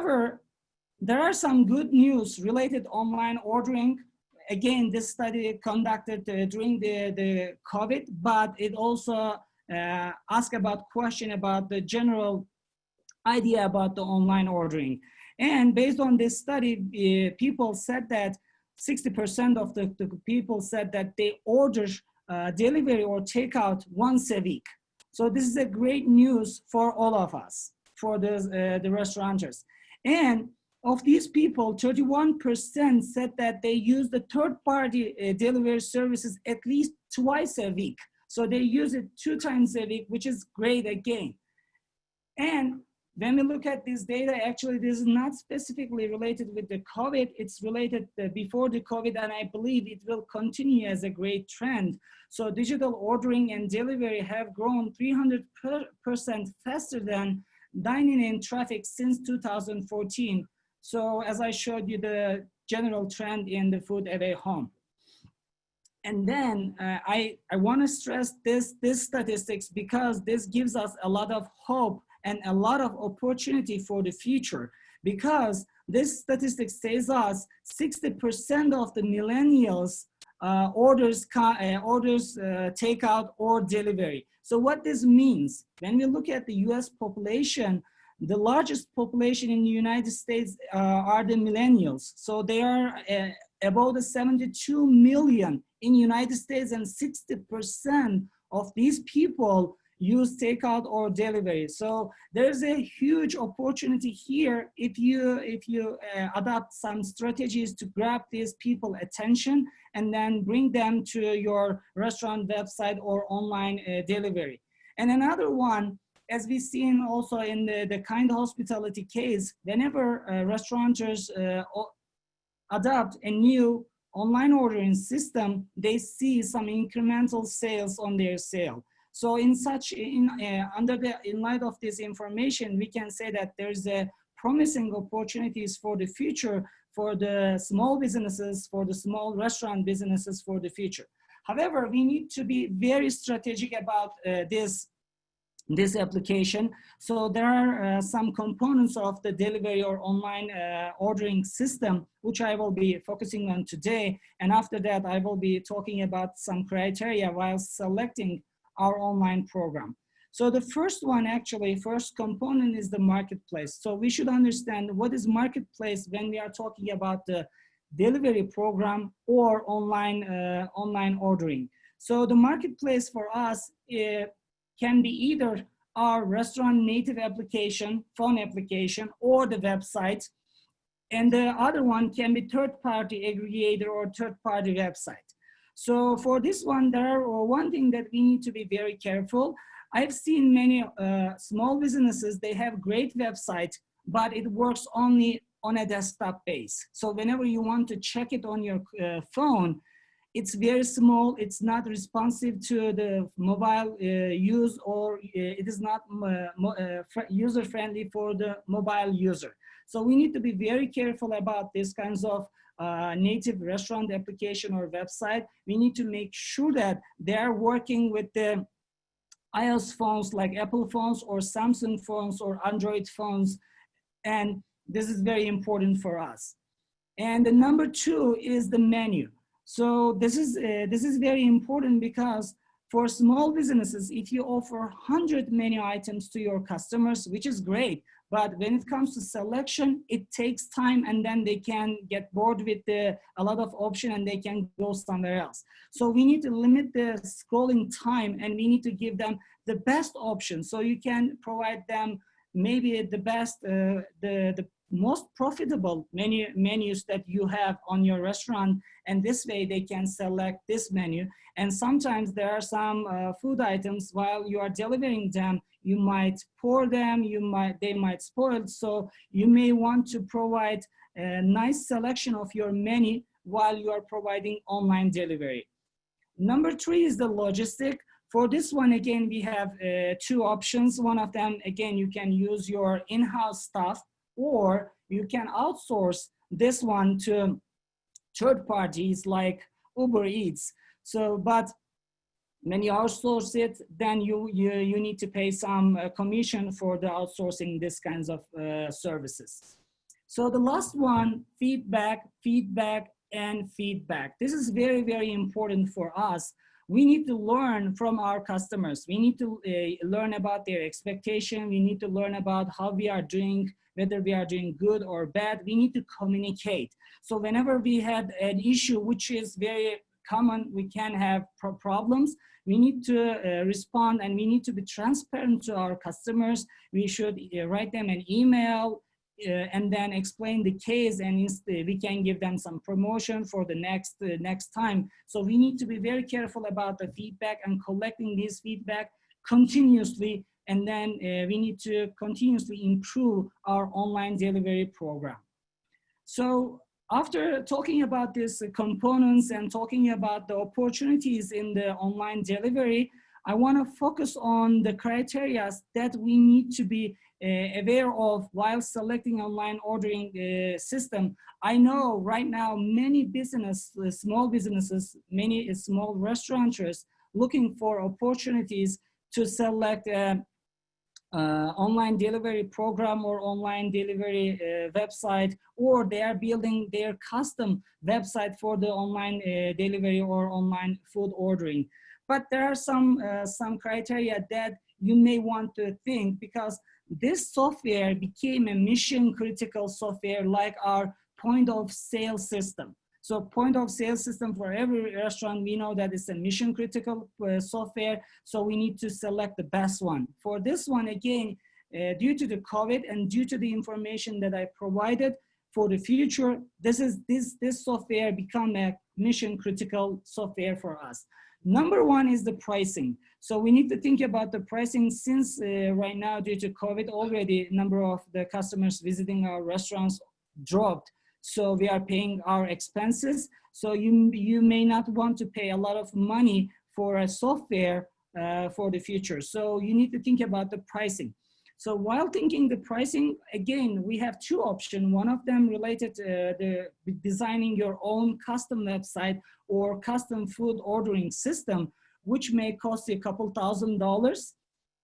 However, there are some good news related online ordering. Again, this study conducted during the COVID, but it also asked about question about the general idea about the online ordering. And based on this study, people said that 60% of the people said that they order delivery or takeout once a week. So this is a great news for all of us, for the restaurateurs. And of these people, 31% said that they use the third-party delivery services at least twice a week. So they use it 2 times a week, which is great again. And when we look at this data, actually this is not specifically related with the COVID, it's related before the COVID, and I believe it will continue as a great trend. So digital ordering and delivery have grown 300% faster than dine-in traffic since 2014. So as I showed you, the general trend in the food away home. And then I want to stress this statistics because this gives us a lot of hope and a lot of opportunity for the future, because this statistic says us 60% of the millennials orders takeout or delivery. So what this means, when we look at the US population, the largest population in the United States are the millennials. So they are about 72 million in the United States, and 60% of these people use takeout or delivery. So there's a huge opportunity here if you adopt some strategies to grab these people attention and then bring them to your restaurant website or online delivery. And another one, as we've seen also in the kind hospitality case, whenever restaurateurs adopt a new online ordering system, they see some incremental sales on their sale. So in light of this information, we can say that there's a promising opportunities for the future for the small businesses, for the small restaurant businesses for the future. However, we need to be very strategic about this application. So there are some components of the delivery or online ordering system, which I will be focusing on today. And after that, I will be talking about some criteria while selecting our online program. So the first component is the marketplace. So we should understand what is marketplace when we are talking about the delivery program or online ordering. So the marketplace for us can be either our restaurant native application, phone application, or the website. And the other one can be third-party aggregator or third-party website. So for this one, one thing that we need to be very careful. I've seen many small businesses, they have great website, but it works only on a desktop base. So whenever you want to check it on your phone, it's very small, it's not responsive to the mobile use, or it is not user-friendly for the mobile user. So we need to be very careful about these kinds of native restaurant application or website. We need to make sure that they are working with the iOS phones like Apple phones or Samsung phones or Android phones. And this is very important for us. And the number 2 is the menu. So this is very important because for small businesses, if you offer 100 menu items to your customers, which is great, but when it comes to selection, it takes time, and then they can get bored with a lot of options and they can go somewhere else. So we need to limit the scrolling time, and we need to give them the best option. So you can provide them maybe the best, the most profitable menus that you have on your restaurant, and this way they can select this menu. And sometimes there are some food items, while you are delivering them, you might pour them, they might spoil. So you may want to provide a nice selection of your menu while you are providing online delivery. Number 3 is the logistic. For this one, again, we have 2 options. One of them, again, you can use your in-house staff, or you can outsource this one to third parties like Uber Eats. So, but when you outsource it, then you need to pay some commission for the outsourcing this kinds of services. So the last one, feedback, feedback, and feedback. This is very, very important for us. We need to learn from our customers. We need to learn about their expectation. We need to learn about how we are doing, whether we are doing good or bad. We need to communicate. So whenever we had an issue, which is very common, we can have problems. We need to respond, and we need to be transparent to our customers. We should write them an email, and then explain the case, and we can give them some promotion for the next time. So we need to be very careful about the feedback and collecting this feedback continuously, and then we need to continuously improve our online delivery program. So after talking about these components and talking about the opportunities in the online delivery, I want to focus on the criteria that we need to be aware of while selecting online ordering system. I know right now many small businesses, many small restaurateurs looking for opportunities to select online delivery program or online delivery website, or they are building their custom website for the online delivery or online food ordering. But there are some criteria that you may want to think, because this software became a mission critical software like our point of sale system. So point of sale system for every restaurant, we know that it's a mission critical software. So we need to select the best one. For this one, again, due to the COVID and due to the information that I provided for the future, this software become a mission critical software for us. Number one is the pricing. So we need to think about the pricing, since right now, due to COVID, already number of the customers visiting our restaurants dropped. So we are paying our expenses. So you may not want to pay a lot of money for a software for the future. So you need to think about the pricing. So while thinking the pricing, again, we have two options. One of them related to the designing your own custom website or custom food ordering system, which may cost you a couple $1,000s.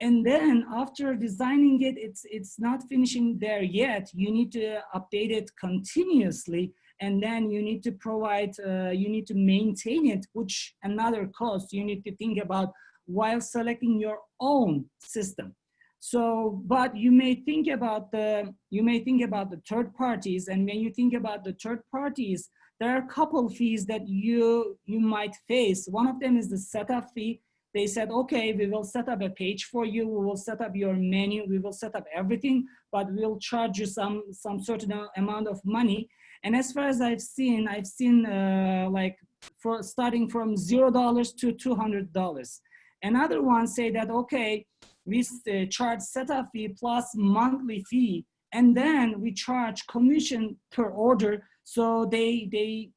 And then after designing it, it's not finishing there yet. You need to update it continuously, and then you need to provide, you need to maintain it, which another cost you need to think about while selecting your own system. So, but you may think about the third parties, and when you think about the third parties, there are a couple fees that you might face. One of them is the setup fee. They said, okay, we will set up a page for you. We will set up your menu. We will set up everything, but we'll charge you some certain amount of money. And as far as I've seen like starting from $0 to $200. Another one say that, okay, we charge setup fee plus monthly fee, and then we charge commission per order. So they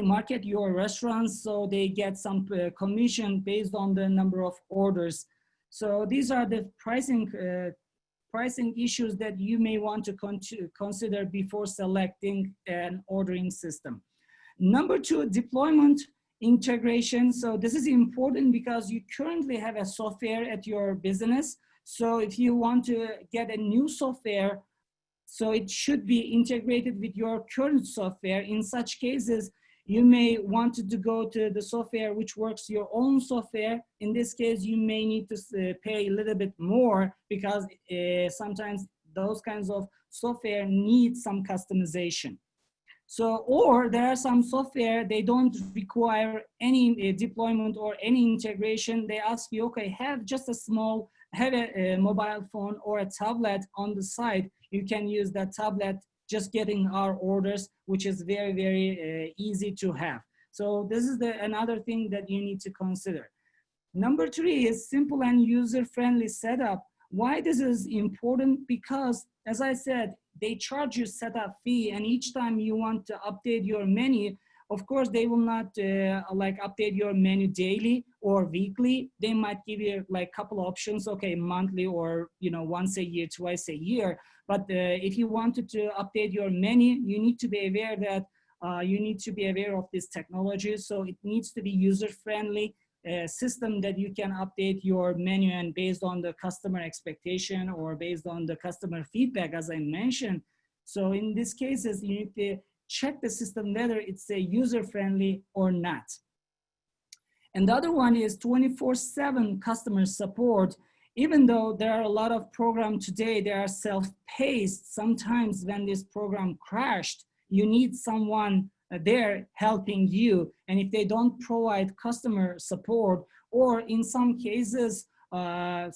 market your restaurants, so they get some commission based on the number of orders. So these are the pricing issues that you may want to consider before selecting an ordering system. Number two, deployment integration. So this is important because you currently have a software at your business. So if you want to get a new software, so it should be integrated with your current software. In such cases, you may want to go to the software which works your own software. In this case, you may need to pay a little bit more, because sometimes those kinds of software need some customization. So, or there are some software, they don't require any deployment or any integration. They ask you, okay, have a mobile phone or a tablet on the side. You can use that tablet just getting our orders, which is very, very easy to have. So this is another thing that you need to consider. Number three is simple and user-friendly setup. Why this is important? Because, as I said, they charge you setup fee, and each time you want to update your menu, of course, they will not like update your menu daily or weekly. They might give you like couple options, okay, monthly or once a year, twice a year. But if you wanted to update your menu, you need to be aware that you need to be aware of this technology. So it needs to be user-friendly system that you can update your menu, and based on the customer expectation or based on the customer feedback, as I mentioned. So in these cases, you need to check the system whether it's a user-friendly or not. And the other one is 24/7 customer support. Even though there are a lot of programs today, they are self-paced, sometimes when this program crashed, you need someone there helping you. And if they don't provide customer support, or in some cases,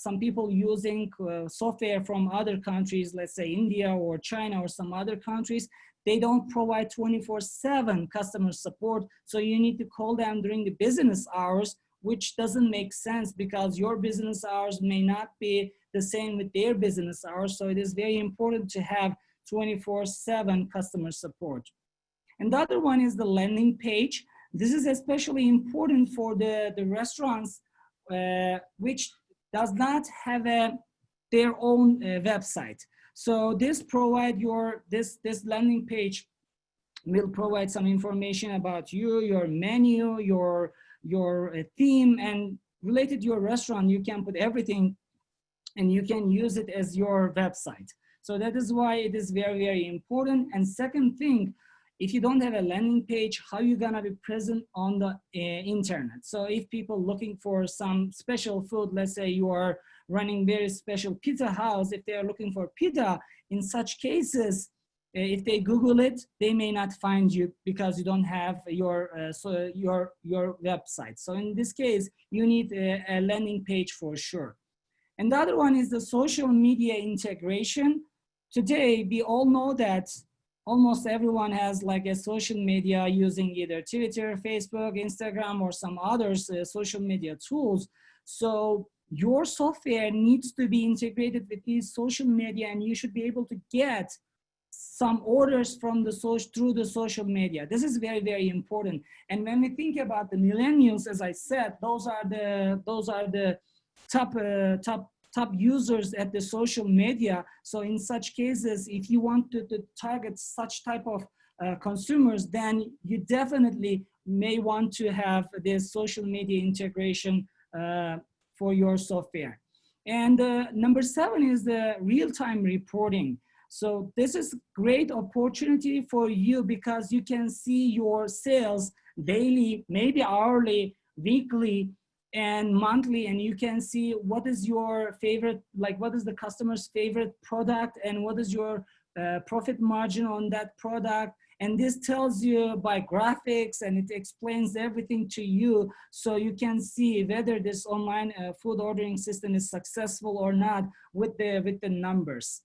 some people using software from other countries, let's say India or China or some other countries, they don't provide 24/7 customer support. So you need to call them during the business hours, which doesn't make sense because your business hours may not be the same with their business hours. So it is very important to have 24/7 customer support. And the other one is the landing page. This is especially important for the restaurants which does not have their own website. So this landing page will provide some information about you, your menu, your theme, and related to your restaurant. You can put everything and you can use it as your website. So that is why it is very, very important. And second thing, if you don't have a landing page, how are you gonna be present on the internet? So if people looking for some special food, let's say you are running very special pizza house, if they are looking for pizza, in such cases, if they Google it, they may not find you because you don't have your website. So in this case, you need a landing page for sure. And the other one is the social media integration. Today, we all know that almost everyone has like a social media using either Twitter, Facebook, Instagram, or some other social media tools. So your software needs to be integrated with these social media, and you should be able to get some orders from through the social media. This is very, very important. And when we think about the millennials, as I said, those are the top users at the social media. So in such cases, if you want to target such type of consumers, then you definitely may want to have this social media integration for your software. And number 7 is the real-time reporting. So this is great opportunity for you because you can see your sales daily, maybe hourly, weekly, and monthly, and you can see what is your favorite, like what is the customer's favorite product and what is your profit margin on that product. And this tells you by graphics, and it explains everything to you, so you can see whether this online food ordering system is successful or not with the numbers.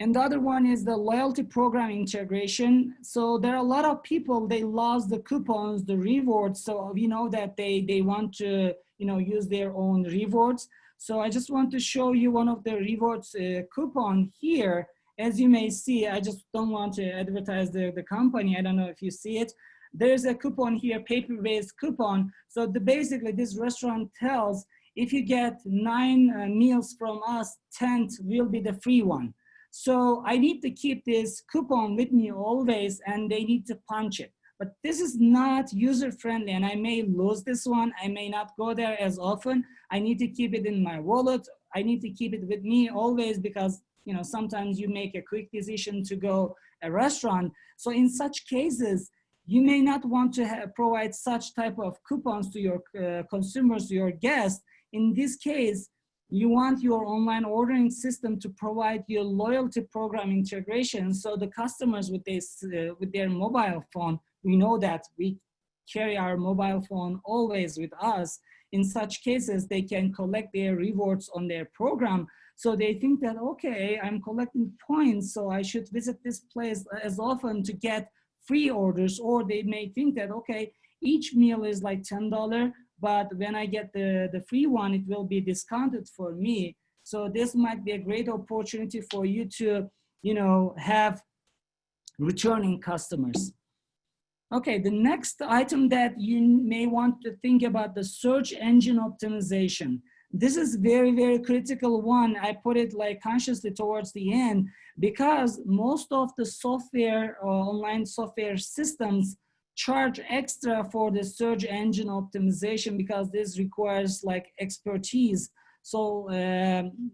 And the other one is the loyalty program integration. So there are a lot of people, they love the coupons, the rewards. So we know that they want to, use their own rewards. So I just want to show you one of the rewards coupon here. As you may see, I just don't want to advertise the company. I don't know if you see it. There's a coupon here, paper-based coupon. So basically this restaurant tells, if you get 9 meals from us, 10th will be the free one. So I need to keep this coupon with me always, and they need to punch it. But this is not user-friendly, and I may lose this one. I may not go there as often. I need to keep it in my wallet. I need to keep it with me always because, sometimes you make a quick decision to go a restaurant. So in such cases, you may not want to provide such type of coupons to your consumers, to your guests. In this case, you want your online ordering system to provide your loyalty program integration. So the customers with their mobile phone, we know that we carry our mobile phone always with us. In such cases, they can collect their rewards on their program. So they think that, okay, I'm collecting points, so I should visit this place as often to get free orders. Or they may think that, okay, each meal is like $10, but when I get the free one, it will be discounted for me. So this might be a great opportunity for you to, have returning customers. Okay, the next item that you may want to think about, the search engine optimization. This is very, very critical one. I put it like consciously towards the end because most of the software or online software systems charge extra for the search engine optimization because this requires like expertise. So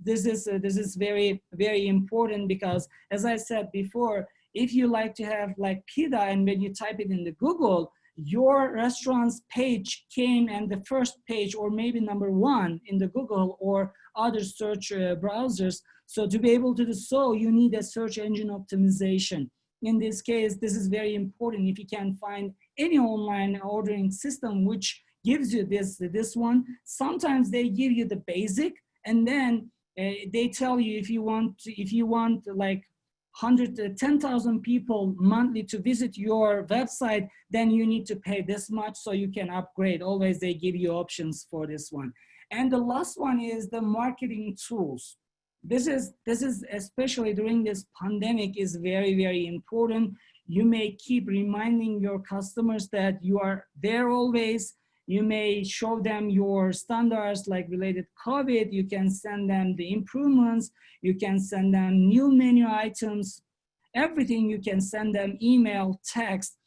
this is very, very important, because as I said before, if you like to have like pita, and when you type it in the Google, your restaurant's page came and the first page, or maybe number one in the Google or other search browsers. So to be able to do so, you need a search engine optimization. In this case, this is very important. If you can find any online ordering system which gives you this one, sometimes they give you the basic, and then they tell you if you want like 10,000 people monthly to visit your website, then you need to pay this much so you can upgrade. Always they give you options for this one. And the last one is the marketing tools. This is especially during this pandemic is very, very important. You may keep reminding your customers that you are there always. You may show them your standards like related COVID. You can send them the improvements. You can send them new menu items, everything. You can send them email, text.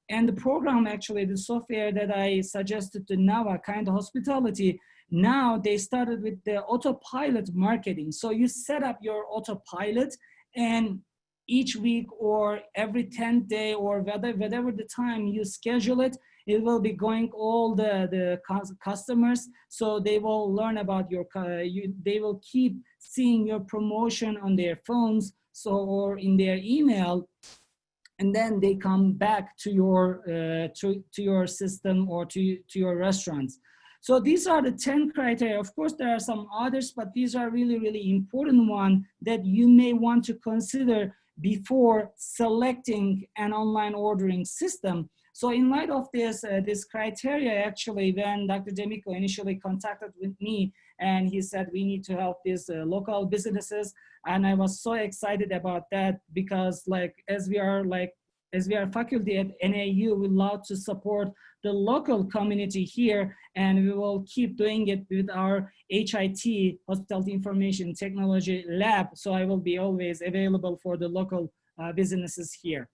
And the program, actually, the software that I suggested to Nava, Kind Hospitality, now they started with the autopilot marketing. So you set up your autopilot, and each week or every 10th day or whatever the time you schedule it, it will be going all the customers. So they will learn about your, they will keep seeing your promotion on their phones, so, or in their email, and then they come back to your to your system or to your restaurants. So these are the 10 criteria. Of course, there are some others, but these are really, really important ones that you may want to consider before selecting an online ordering system. So in light of this criteria, actually, when Dr. Demiko initially contacted with me, and he said we need to help these local businesses, and I was so excited about that, because like as we are faculty at NAU, we love to support the local community here, and we will keep doing it with our HIT, Hospitality Information Technology Lab. So I will be always available for the local businesses here.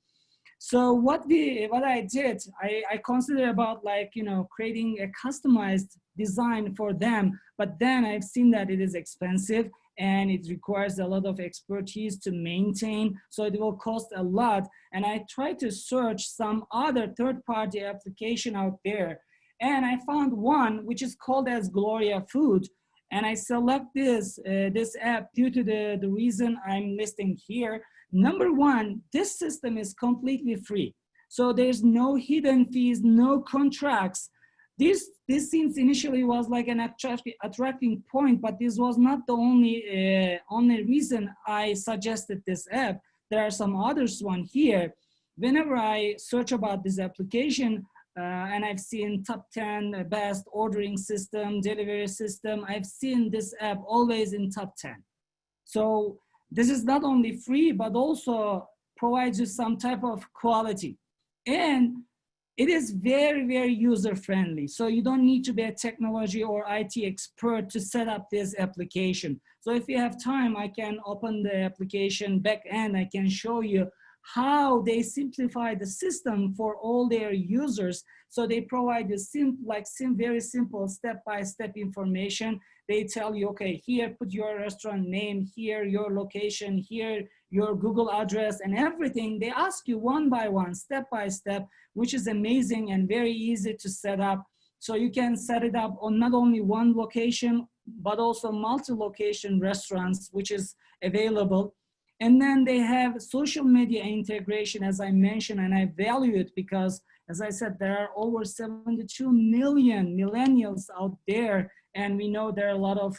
So what I did, I considered about like, you know, creating a customized design for them, but then I've seen that it is expensive and it requires a lot of expertise to maintain, so it will cost a lot. And I tried to search some other third-party application out there, and I found one which is called as GloriaFood. And I select this app due to the reason I'm listing here. Number one, this system is completely free. So there's no hidden fees, no contracts. This seems initially was like an attracting point, but this was not the only reason I suggested this app. There are some others one here. Whenever I search about this application, and I've seen top 10 best ordering system, delivery system, I've seen this app always in top 10. So this is not only free, but also provides you some type of quality. And it is very, very user-friendly. So you don't need to be a technology or IT expert to set up this application. So if you have time, I can open the application back end. I can show you how they simplify the system for all their users. So they provide you very simple step-by-step information. They tell you, okay, here, put your restaurant name, here, your location, here, your Google address, and everything. They ask you one by one, step by step, which is amazing and very easy to set up. So you can set it up on not only one location, but also multi-location restaurants, which is available. And then they have social media integration, as I mentioned, and I value it because, as I said, there are over 72 million millennials out there, and we know there are a lot of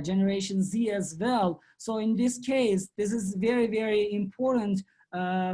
Generation Z as well. So in this case, this is very, very important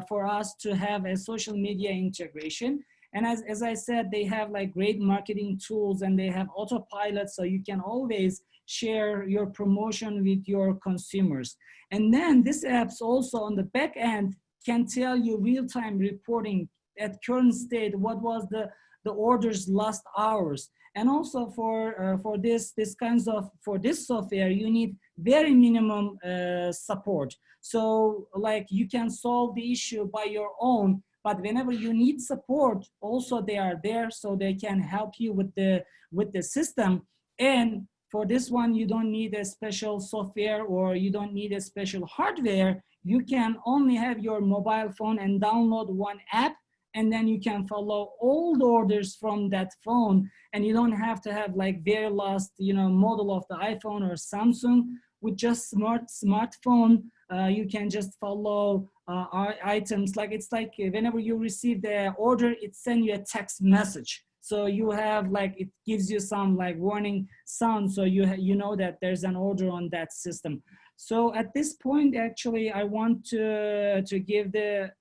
for us to have a social media integration. And as I said, they have like great marketing tools, and they have autopilot, so you can always share your promotion with your consumers. And then this app's also on the back end can tell you real-time reporting at current state, what was the orders last hours. And also for this software, you need very minimum support. So like you can solve the issue by your own, but whenever you need support, also they are there, so they can help you with the system. And For this one, you don't need a special software or you don't need a special hardware. You can only have your mobile phone and download one app, and then you can follow all the orders from that phone, and you don't have to have like very last, model of the iPhone or Samsung. With just smartphone, you can just follow our items. Like it's like whenever you receive the order, it sends you a text message. So you have like, it gives you some like warning sound, so you know that there's an order on that system. So at this point, actually, I want to give the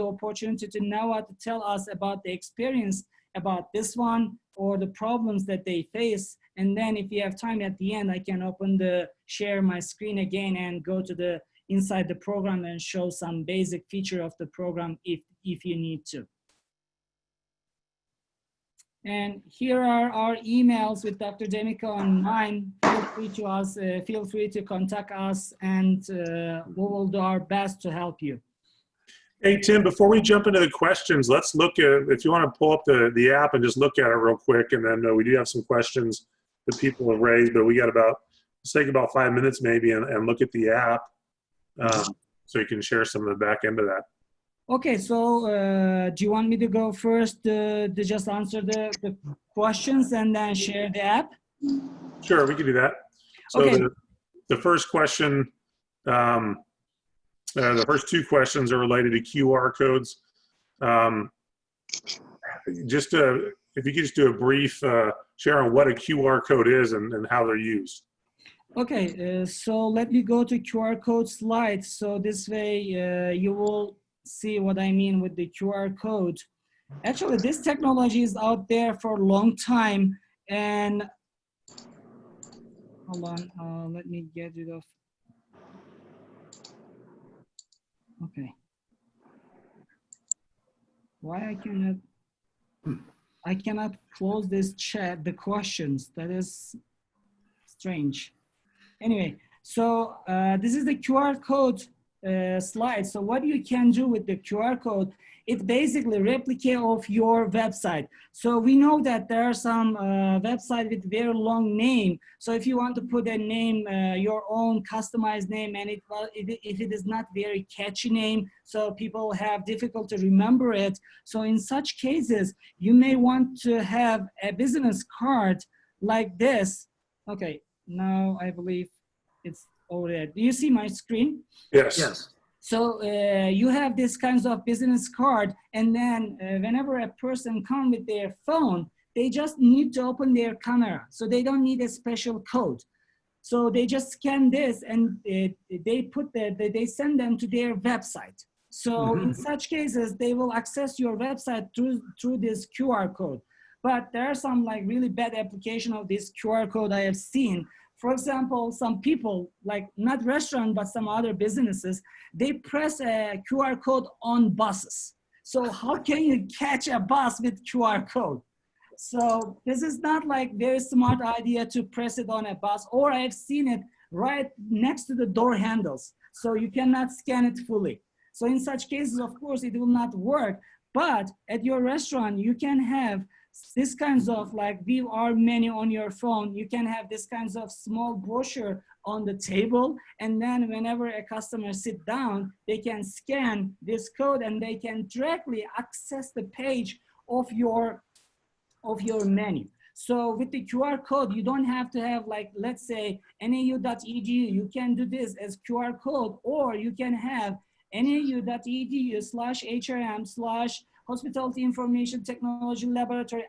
opportunity to Nawa to tell us about the experience about this one or the problems that they face. And then if you have time at the end, I can share my screen again and go to the inside the program and show some basic feature of the program if you need to. And here are our emails with Dr. Demiko and mine. Feel free to contact us, and we will do our best to help you. Hey, Tim, before we jump into the questions, let's look at, if you want to pull up the app and just look at it real quick, and then we do have some questions that people have raised, but we got let's take about 5 minutes maybe and look at the app so you can share some of the back end of that. Okay, so do you want me to go first to just answer the questions and then share the app? Sure, we can do that. So okay. The first question, the first two questions are related to QR codes. If you could just do a brief share on what a QR code is and how they're used. Okay, so let me go to QR code slide. So this way you will see what I mean with the QR code. Actually, this technology is out there for a long time, and hold on, let me get rid of. Okay. Why I cannot close this chat, the questions. That is strange. Anyway, so this is the QR code slide. So what you can do with the QR code, it basically replicate of your website. So we know that there are some website with very long name. So if you want to put a name, your own customized name, and if it is not very catchy name, so people have difficulty to remember it. So in such cases, you may want to have a business card like this. Okay, now I believe it's over there. Do you see my screen? Yes. Yes. So you have this kinds of business card, and then whenever a person comes with their phone, they just need to open their camera. So they don't need a special code. So they just scan this, and they send them to their website. So in such cases, they will access your website through this QR code. But there are some like really bad application of this QR code I have seen. For example, some people, like not restaurant, but some other businesses, they press a QR code on buses. So how can you catch a bus with QR code? So this is not like very smart idea to press it on a bus, or I've seen it right next to the door handles. So you cannot scan it fully. So in such cases, of course, it will not work. But at your restaurant, you can have this kinds of like view our menu on your phone. You can have this kinds of small brochure on the table, and then whenever a customer sit down, they can scan this code and they can directly access the page of your menu. So with the QR code, you don't have to have like, let's say nau.edu, you can do this as QR code, or you can have nau.edu/HRM/Hospitality Information Technology Laboratory.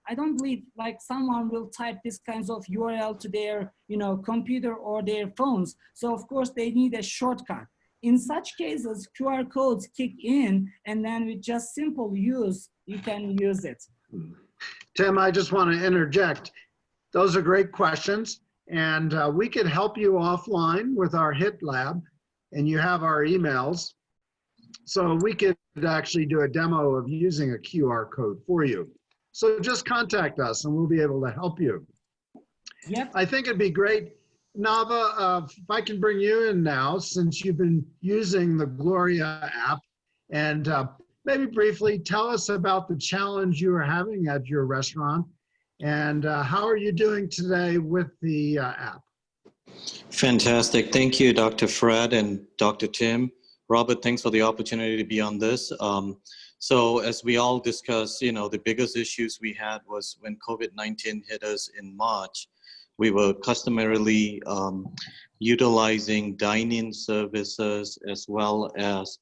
I don't believe like someone will type this kinds of URL to their computer or their phones. So of course they need a shortcut. In such cases, QR codes kick in, and then with just simple use, you can use it. Tim, I just want to interject. Those are great questions, and we could help you offline with our HIT lab, and you have our emails. So we could actually do a demo of using a QR code for you. So just contact us and we'll be able to help you. Yep. I think it'd be great, Nava, if I can bring you in now, since you've been using the Gloria app, and maybe briefly tell us about the challenge you are having at your restaurant And how are you doing today with the app? Fantastic. Thank you, Dr. Fred and Dr. Tim. Robert, thanks for the opportunity to be on this. So as we all discussed, the biggest issues we had was when COVID-19 hit us in March. We were customarily utilizing dine-in services as well as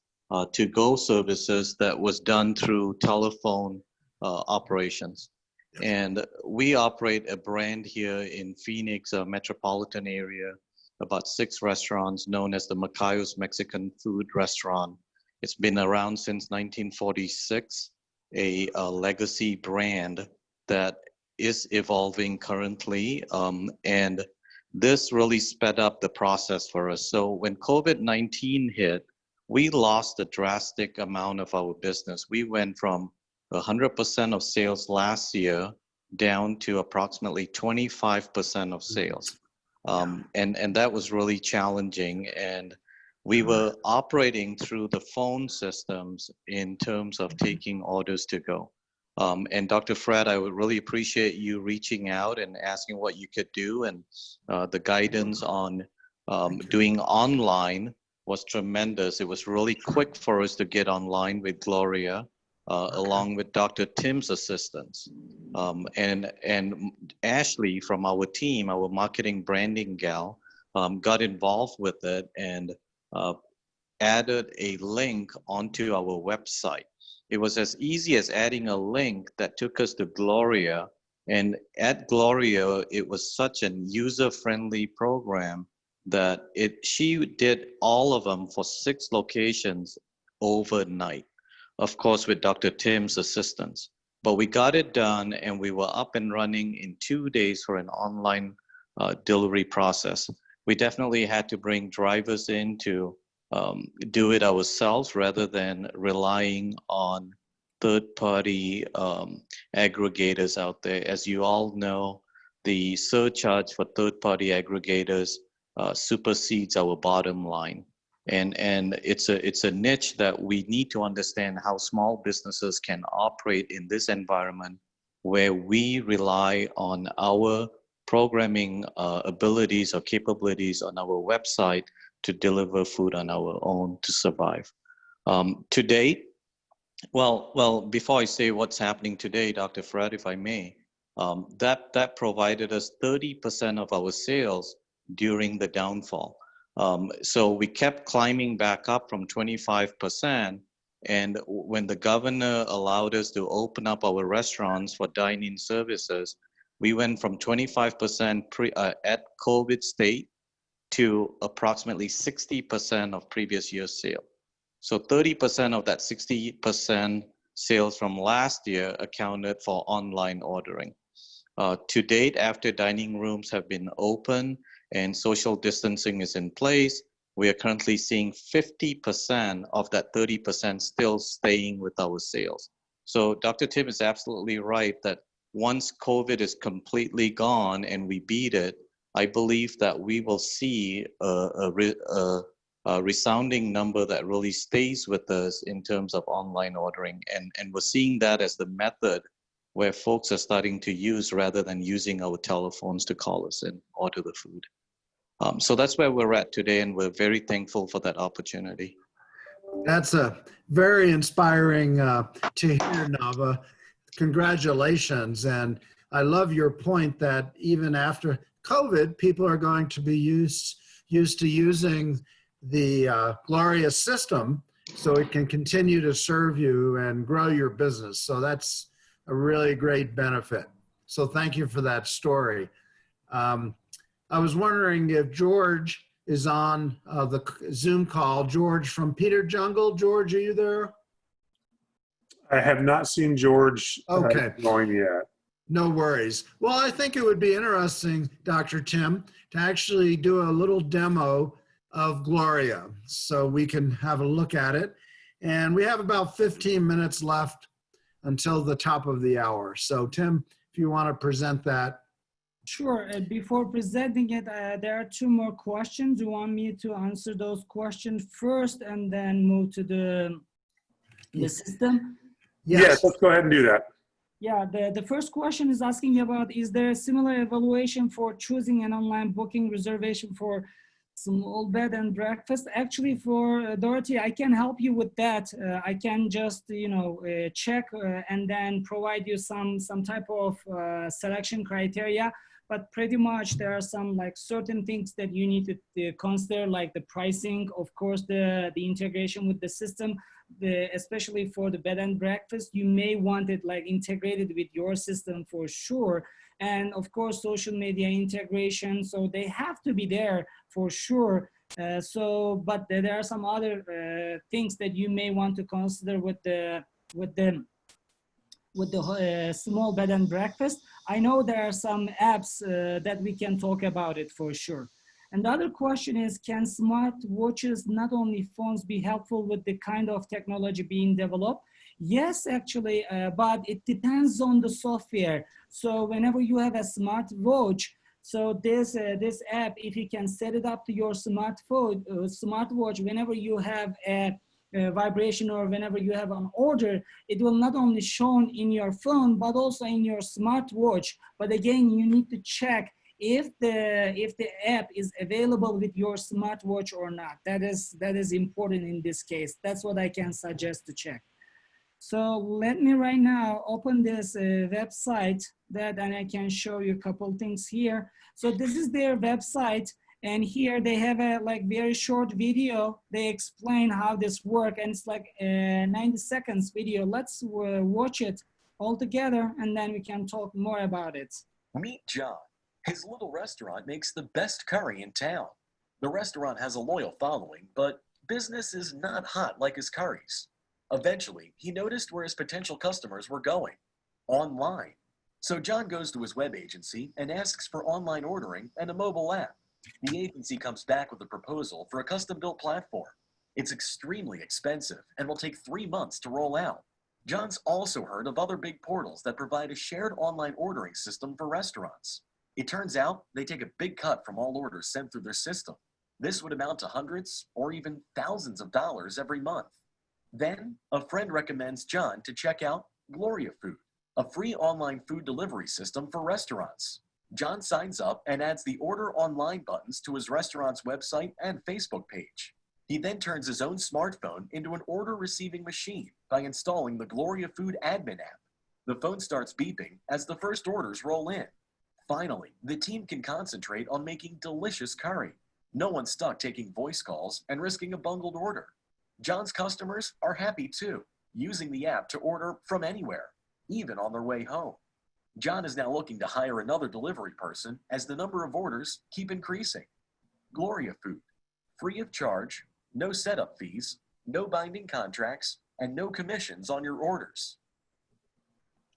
to-go services that was done through telephone operations. And we operate a brand here in Phoenix, a metropolitan area, about 6 restaurants known as the Macayo's Mexican Food Restaurant. It's been around since 1946, a legacy brand that is evolving currently. And this really sped up the process for us. So when COVID-19 hit, we lost a drastic amount of our business. We went from 100% of sales last year down to approximately 25% of sales. And that was really challenging. And we were operating through the phone systems in terms of taking orders to go. And Dr. Fred, I would really appreciate you reaching out and asking what you could do. And the guidance on doing online was tremendous. It was really quick for us to get online with Gloria. Along with Dr. Tim's assistance. And Ashley from our team, our marketing branding gal, got involved with it and added a link onto our website. It was as easy as adding a link that took us to Gloria. And at Gloria, it was such an user-friendly program that she did all of them for 6 locations overnight. Of course, with Dr. Tim's assistance. But we got it done and we were up and running in 2 days for an online delivery process. We definitely had to bring drivers in to do it ourselves rather than relying on third-party aggregators out there. As you all know, the surcharge for third-party aggregators supersedes our bottom line. And it's a niche that we need to understand how small businesses can operate in this environment where we rely on our programming abilities or capabilities on our website to deliver food on our own to survive. To date, well, before I say what's happening today, Dr. Fred, if I may, that provided us 30% of our sales during the downfall. So we kept climbing back up from 25%. And when the governor allowed us to open up our restaurants for dine-in services, we went from 25% at COVID state to approximately 60% of previous year's sale. So 30% of that 60% sales from last year accounted for online ordering. To date, after dining rooms have been open and social distancing is in place, we are currently seeing 50% of that 30% still staying with our sales. So Dr. Tim is absolutely right that once COVID is completely gone and we beat it, I believe that we will see a resounding number that really stays with us in terms of online ordering. And we're seeing that as the method where folks are starting to use rather than using our telephones to call us and order the food. So that's where we're at today, and we're very thankful for that opportunity. That's a very inspiring to hear, Nava. Congratulations. And I love your point that even after COVID, people are going to be used to using the Gloria system so it can continue to serve you and grow your business. So that's a really great benefit. So thank you for that story. I was wondering if George is on the Zoom call. George from Peter Jungle. George, are you there? I have not seen George going yet. No worries. Well, I think it would be interesting, Dr. Tim, to actually do a little demo of Gloria so we can have a look at it. And we have about 15 minutes left until the top of the hour. So Tim, if you want to present that. Sure. Before presenting it, there are 2 more questions. You want me to answer those questions first and then move to the system? Yes, let's go ahead and do that. Yeah, the first question is asking about, is there a similar evaluation for choosing an online booking reservation for small bed and breakfast? Actually, for Dorothy, I can help you with that. I can just, check and then provide you some type of selection criteria. But pretty much there are some like certain things that you need to consider, like the pricing, of course, the integration with the system, especially for the bed and breakfast, you may want it like integrated with your system for sure. And of course, social media integration. So they have to be there for sure. But there are some other things that you may want to consider with the small bed and breakfast. I know there are some apps that we can talk about it for sure. And the other question is, can smart watches, not only phones, be helpful with the kind of technology being developed? Yes, actually, but it depends on the software. So whenever you have a smart watch, so this app, if you can set it up to your smartphone, smartwatch, whenever you have a vibration or whenever you have an order, it will not only shown in your phone, but also in your smartwatch. But again, you need to check if the app is available with your smartwatch or not. That is important in this case. That's what I can suggest to check. So let me right now open this website and I can show you a couple things here. So this is their website, and here they have a like very short video. They explain how this works, and it's like a 90 seconds video. Let's watch it all together, and then we can talk more about it. Meet John. His little restaurant makes the best curry in town. The restaurant has a loyal following, but business is not hot like his curries. Eventually, he noticed where his potential customers were going: online. So John goes to his web agency and asks for online ordering and a mobile app. The agency comes back with a proposal for a custom-built platform. It's extremely expensive and will take 3 months to roll out. John's also heard of other big portals that provide a shared online ordering system for restaurants. It turns out they take a big cut from all orders sent through their system. This would amount to hundreds or even thousands of dollars every month. Then, a friend recommends John to check out GloriaFood, a free online food delivery system for restaurants. John signs up and adds the Order Online buttons to his restaurant's website and Facebook page. He then turns his own smartphone into an order receiving machine by installing the GloriaFood admin app. The phone starts beeping as the first orders roll in. Finally, the team can concentrate on making delicious curry. No one's stuck taking voice calls and risking a bungled order. John's customers are happy too, using the app to order from anywhere, even on their way home. John is now looking to hire another delivery person as the number of orders keep increasing. GloriaFood, free of charge, no setup fees, no binding contracts, and no commissions on your orders.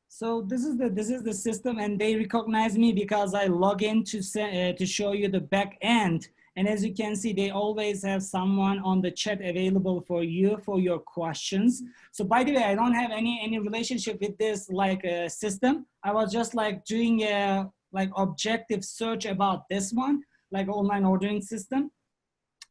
So this is the system, and they recognize me because I log in to show you the back end. And as you can see, they always have someone on the chat available for you for your questions. So by the way, I don't have any relationship with this like system. I was just like doing a like objective search about this one, like online ordering system.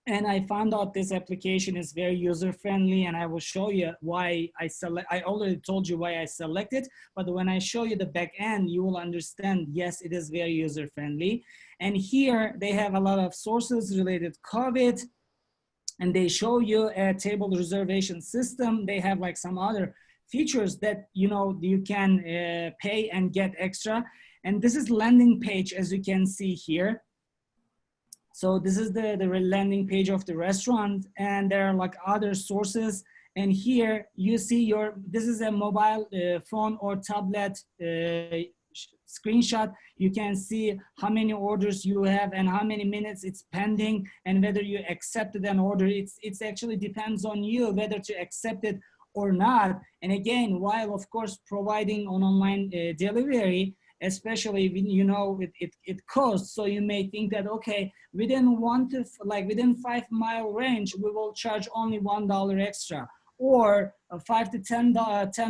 And I found out this application is very user-friendly, and I will show you why I already told you why I selected, but when I show you the back end, you will understand, yes, it is very user-friendly. And here they have a lot of sources related to COVID, and they show you a table reservation system. They have like some other features that, you can pay and get extra. And this is landing page, as you can see here. So this is the landing page of the restaurant, and there are like other sources. And here you see this is a mobile phone or tablet screenshot. You can see how many orders you have and how many minutes it's pending, and whether you accepted an order. It's actually depends on you whether to accept it or not. And again, while of course providing an online delivery, especially when it costs, so you may think that, okay, within 5 mile range, we will charge only $1 extra, or 5 to 10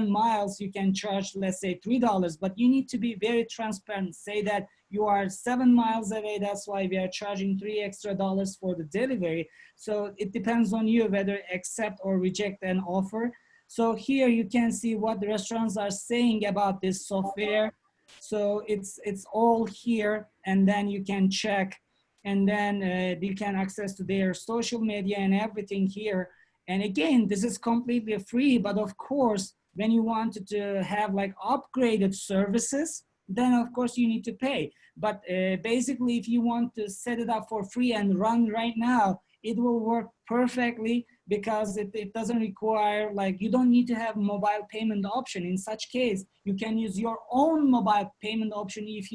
miles, you can charge, let's say $3, but you need to be very transparent. Say that you are 7 miles away, that's why we are charging $3 extra for the delivery. So it depends on you whether accept or reject an offer. So here you can see what the restaurants are saying about this software. So it's all here, and then you can check, and then you can access to their social media and everything here. And again, this is completely free, but of course, when you wanted to have like upgraded services, then of course you need to pay. But basically, if you want to set it up for free and run right now, it will work perfectly, because it doesn't require, like, you don't need to have mobile payment option. In such case, you can use your own mobile payment option if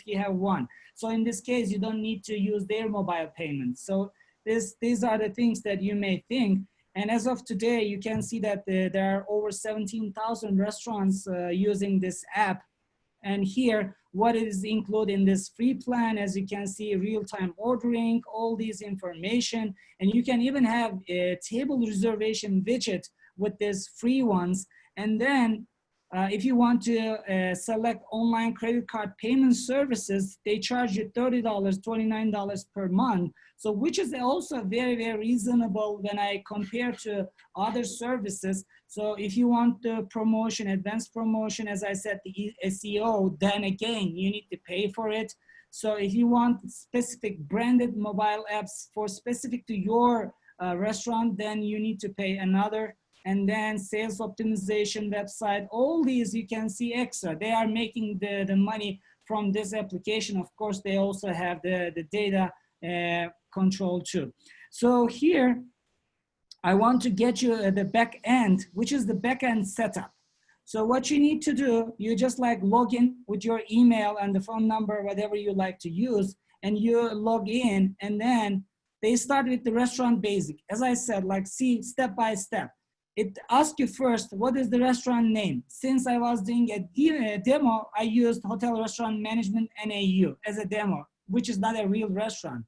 you have one. So in this case, you don't need to use their mobile payments. So these are the things that you may think. And as of today, you can see that there are over 17,000 restaurants using this app. And here, what is included in this free plan, as you can see, real-time ordering, all these information, and you can even have a table reservation widget with these free ones. And then if you want to select online credit card payment services, they charge you $30, $29 per month. So which is also very, very reasonable when I compare to other services. So if you want the promotion, advanced promotion, as I said, the SEO, then again, you need to pay for it. So if you want specific branded mobile apps for specific to your restaurant, then you need to pay another. And then sales optimization website, all these you can see extra. They are making the money from this application. Of course, they also have the data control too. So here, I want to get you the back end, which is the back end setup. So what you need to do, you just like log in with your email and the phone number, whatever you like to use, and you log in, and then they start with the restaurant basic. As I said, like see step by step. It asks you first, what is the restaurant name? Since I was doing a demo, I used Hotel Restaurant Management NAU as a demo, which is not a real restaurant.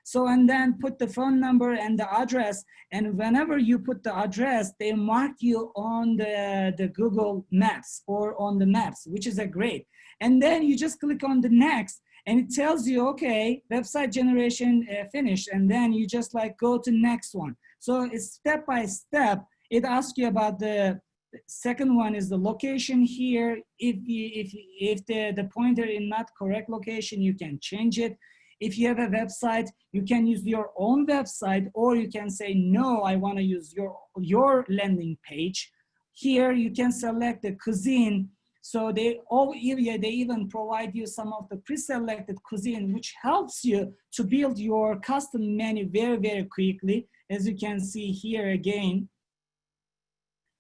So, and then put the phone number and the address. And whenever you put the address, they mark you on the Google Maps or on the maps, which is a great. And then you just click on the next, and it tells you, okay, website generation finished. And then you just like go to next one. So it's step by step. It asks you about the second one is the location here. If the pointer is not correct location, you can change it. If you have a website, you can use your own website, or you can say, no, I want to use your landing page. Here you can select the cuisine. So they even provide you some of the pre-selected cuisine, which helps you to build your custom menu very, very quickly, as you can see here again.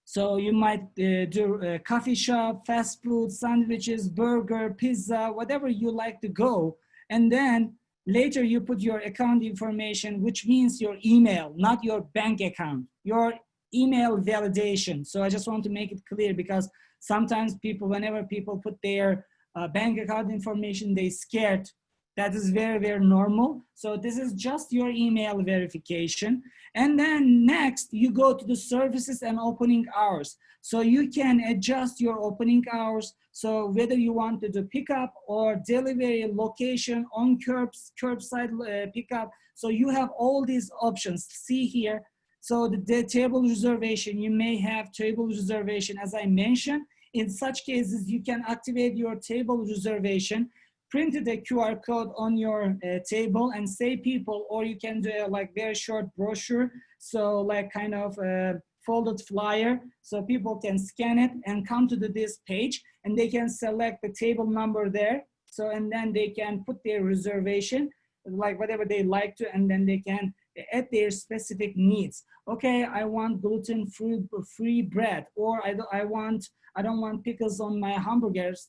So you might do a coffee shop, fast food, sandwiches, burger, pizza, whatever you like to go. And then later you put your account information, which means your email, not your bank account, your email validation. So I just want to make it clear, because sometimes whenever people put their bank account information, they scared. That is very, very normal. So this is just your email verification. And then next, you go to the services and opening hours. So you can adjust your opening hours. So whether you want to do pickup or delivery, location, on curbside pickup. So you have all these options. See here. So the table reservation, you may have table reservation, as I mentioned. In such cases, you can activate your table reservation, print the QR code on your table and say people, or you can do a like very short brochure. So like kind of a folded flyer. So people can scan it and come to this page, and they can select the table number there. So, and then they can put their reservation, like whatever they like to, and then they can add their specific needs. Okay, I want gluten-free bread, or I don't want pickles on my hamburgers,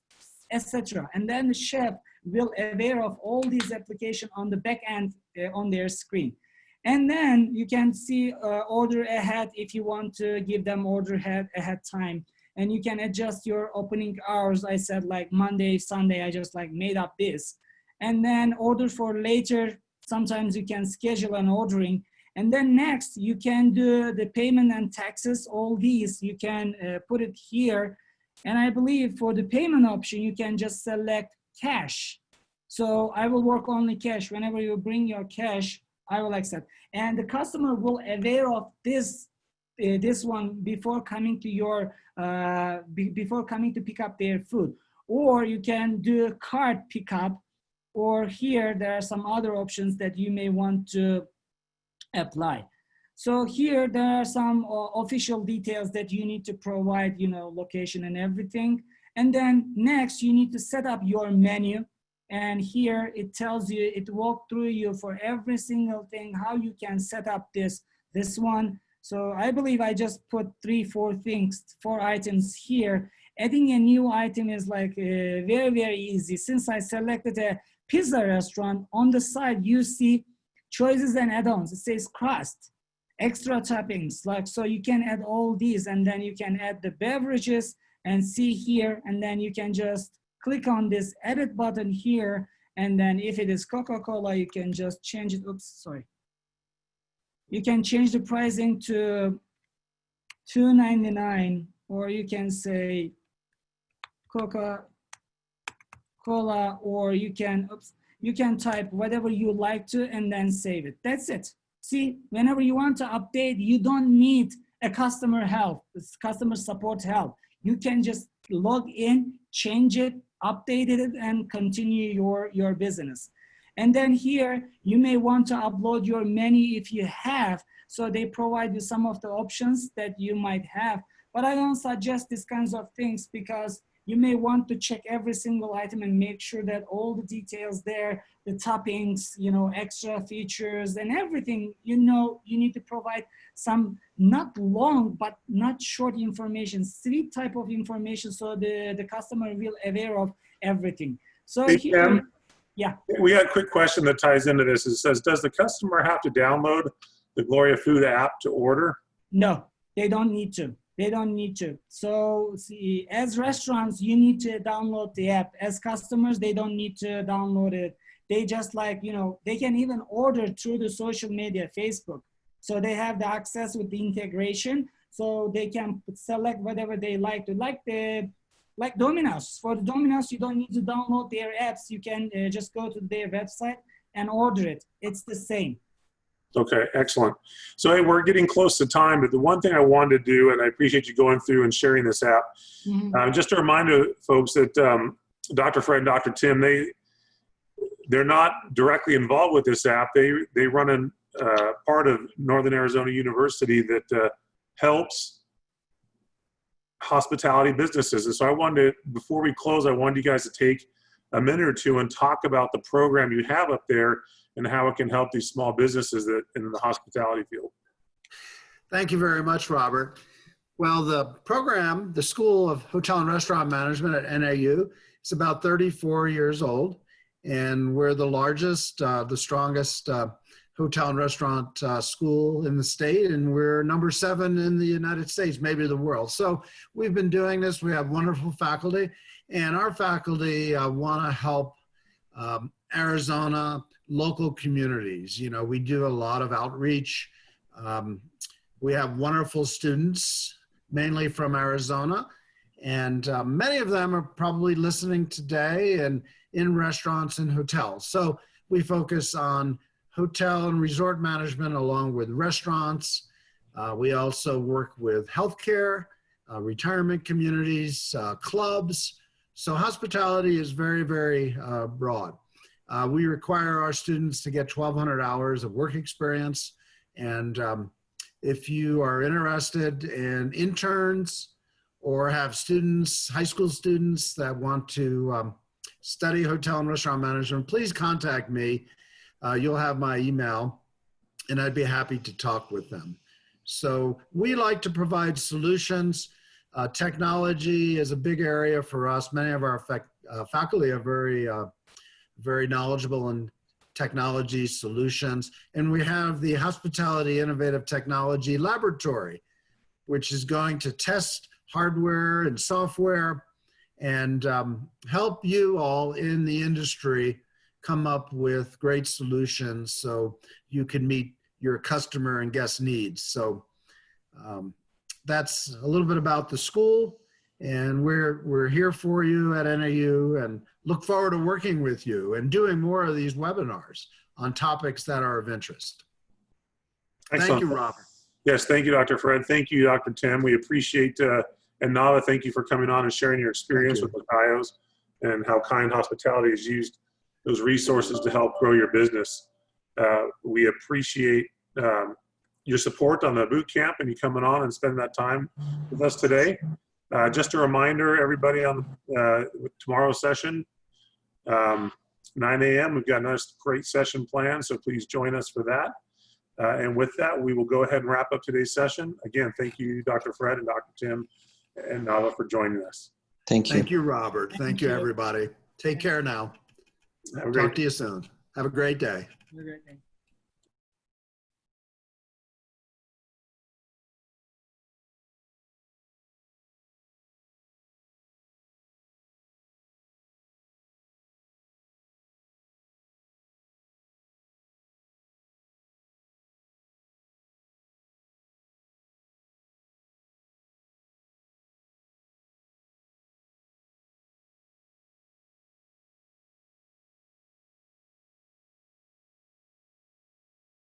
etc. And then the chef will aware of all these applications on the back end on their screen. And then you can see order ahead if you want to give them order ahead time. And you can adjust your opening hours. I said like Monday, Sunday, I just like made up this. And then order for later. Sometimes you can schedule an ordering. And then next, you can do the payment and taxes. All these, you can put it here. And I believe for the payment option, you can just select cash. So I will work only cash. Whenever you bring your cash, I will accept. And the customer will aware of this this one before coming to your before coming to pick up their food, or you can do a cart pickup, or here there are some other options that you may want to apply. So here there are some official details that you need to provide, location and everything. And then next you need to set up your menu. And here it tells you, it walks through you for every single thing, how you can set up this one. So I believe I just put 4 items here. Adding a new item is like very, very easy. Since I selected a pizza restaurant, on the side you see choices and add-ons. It says crust, extra toppings, so you can add all these, and then you can add the beverages and see here, and then you can just click on this edit button here, and then if it is Coca-Cola, you can just change it. You can change the pricing to $2.99, or you can say Coca-Cola, or you can type whatever you like to and then save it. That's it. See, whenever you want to update, you don't need a customer support help. You can just log in, change it, update it, and continue your business. And then here, you may want to upload your menu if you have. So they provide you some of the options that you might have. But I don't suggest these kinds of things because you may want to check every single item and make sure that all the details there, the toppings, extra features and everything, you need to provide some not long, but not short information, sweet type of information so the customer will aware of everything. So hey, here, Tim, yeah. We got a quick question that ties into this. It says, does the customer have to download the GloriaFood app to order? No, they don't need to. They don't need to. So see, as restaurants, you need to download the app. As customers, they don't need to download it. They just they can even order through the social media, Facebook. So they have the access with the integration. So they can select whatever they like to, like Domino's. For the Domino's, you don't need to download their apps. You can just go to their website and order it. It's the same. Okay, excellent. So hey, we're getting close to time, but the one thing I wanted to do, and I appreciate you going through and sharing this app, just a reminder, folks, that Dr. Fred and Dr. Tim, they're not directly involved with this app. They run a part of Northern Arizona University that helps hospitality businesses. And so I wanted to, before we close, I wanted you guys to take a minute or two and talk about the program you have up there and how it can help these small businesses that in the hospitality field. Thank you very much, Robert. Well, the program, the School of Hotel and Restaurant Management at NAU, is about 34 years old, and we're the largest, the strongest hotel and restaurant school in the state, and we're number 7 in the United States, maybe the world. So we've been doing this. We have wonderful faculty, and our faculty want to help Arizona local communities. We do a lot of outreach. We have wonderful students, mainly from Arizona, and many of them are probably listening today and in restaurants and hotels. So we focus on hotel and resort management along with restaurants. We also work with healthcare, retirement communities, clubs. So hospitality is very, very broad. We require our students to get 1,200 hours of work experience. And if you are interested in interns or have students, high school students that want to study hotel and restaurant management, please contact me. You'll have my email, and I'd be happy to talk with them. So we like to provide solutions. Technology is a big area for us. Many of our faculty are very knowledgeable in technology solutions. And we have the Hospitality Innovative Technology Laboratory, which is going to test hardware and software and help you all in the industry come up with great solutions so you can meet your customer and guest needs. So that's a little bit about the school, and we're here for you at NAU and look forward to working with you and doing more of these webinars on topics that are of interest. Excellent. Thank you, Robert. Yes, thank you, Dr. Fred. Thank you, Dr. Tim. We appreciate, and Nava, thank you for coming on and sharing your experience with Lacayos and how Kind Hospitality has used those resources to help grow your business. We appreciate your support on the boot camp and you coming on and spending that time with us today. Just a reminder, everybody, on tomorrow's session, 9 a.m., we've got another great session planned, so please join us for that. And with that, we will go ahead and wrap up today's session. Again, thank you, Dr. Fred and Dr. Tim and Nava, for joining us. Thank you. Thank you, Robert. Thank you, everybody. Take care now. Have a great Talk to you soon. Have a great day. Have a great day.